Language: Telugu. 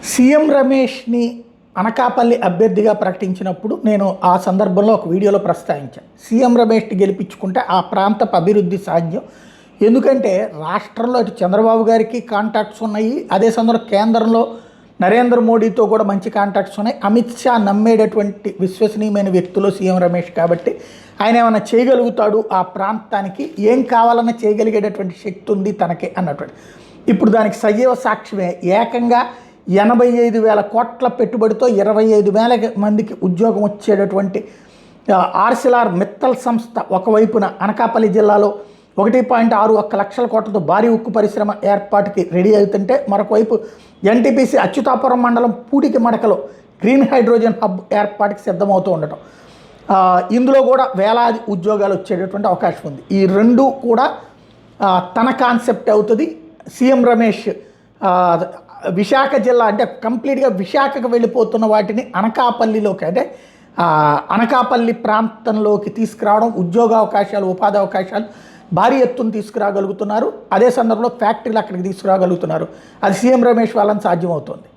సీఎం రమేష్ని అనకాపల్లి అభ్యర్థిగా ప్రకటించినప్పుడు నేను ఆ సందర్భంలో ఒక వీడియోలో ప్రస్తావించాను. సీఎం రమేష్ని గెలిపించుకుంటే ఆ ప్రాంతపు అభివృద్ధి సాధ్యం. ఎందుకంటే రాష్ట్రంలో అటు చంద్రబాబు గారికి కాంటాక్ట్స్ ఉన్నాయి, అదే సందర్భంలో కేంద్రంలో నరేంద్ర మోడీతో కూడా మంచి కాంటాక్ట్స్ ఉన్నాయి. అమిత్ షా నమ్మేటటువంటి విశ్వసనీయమైన వ్యక్తులు సీఎం రమేష్ కాబట్టి ఆయన ఏమైనా చేయగలుగుతాడు, ఆ ప్రాంతానికి ఏం కావాలన్నా చేయగలిగేటటువంటి శక్తి ఉంది తనకి అన్నటువంటి. ఇప్పుడు దానికి సజీవ సాక్ష్యమే ఏకంగా 85,000 కోట్ల పెట్టుబడితో 25,000 మందికి ఉద్యోగం వచ్చేటటువంటి ఆర్సిలార్ మిత్తల్ సంస్థ ఒకవైపున అనకాపల్లి జిల్లాలో 1.61 లక్షల కోట్లతో భారీ ఉక్కు పరిశ్రమ ఏర్పాటుకి రెడీ అవుతుంటే, మరొక వైపు ఎన్టీపీసీ అచ్యుతాపురం మండలం పూడికి మడకలో గ్రీన్ హైడ్రోజన్ హబ్ ఏర్పాటుకి సిద్ధమవుతూ ఉండటం, ఇందులో కూడా వేలాది ఉద్యోగాలు వచ్చేటటువంటి అవకాశం ఉంది. ఈ రెండు కూడా తన కాన్సెప్ట్ అవుతుంది. సీఎం రమేష్ విశాఖ జిల్లా అంటే కంప్లీట్గా విశాఖకు వెళ్ళిపోతున్న వాటిని అనకాపల్లిలోకి, అంటే అనకాపల్లి ప్రాంతంలోకి తీసుకురావడం, ఉద్యోగ అవకాశాలు, ఉపాధి అవకాశాలు భారీ ఎత్తున తీసుకురాగలుగుతున్నారు. అదే సందర్భంలో ఫ్యాక్టరీలు అక్కడికి తీసుకురాగలుగుతున్నారు. అది సీఎం రమేష్ వాళ్ళని సాధ్యమవుతుంది.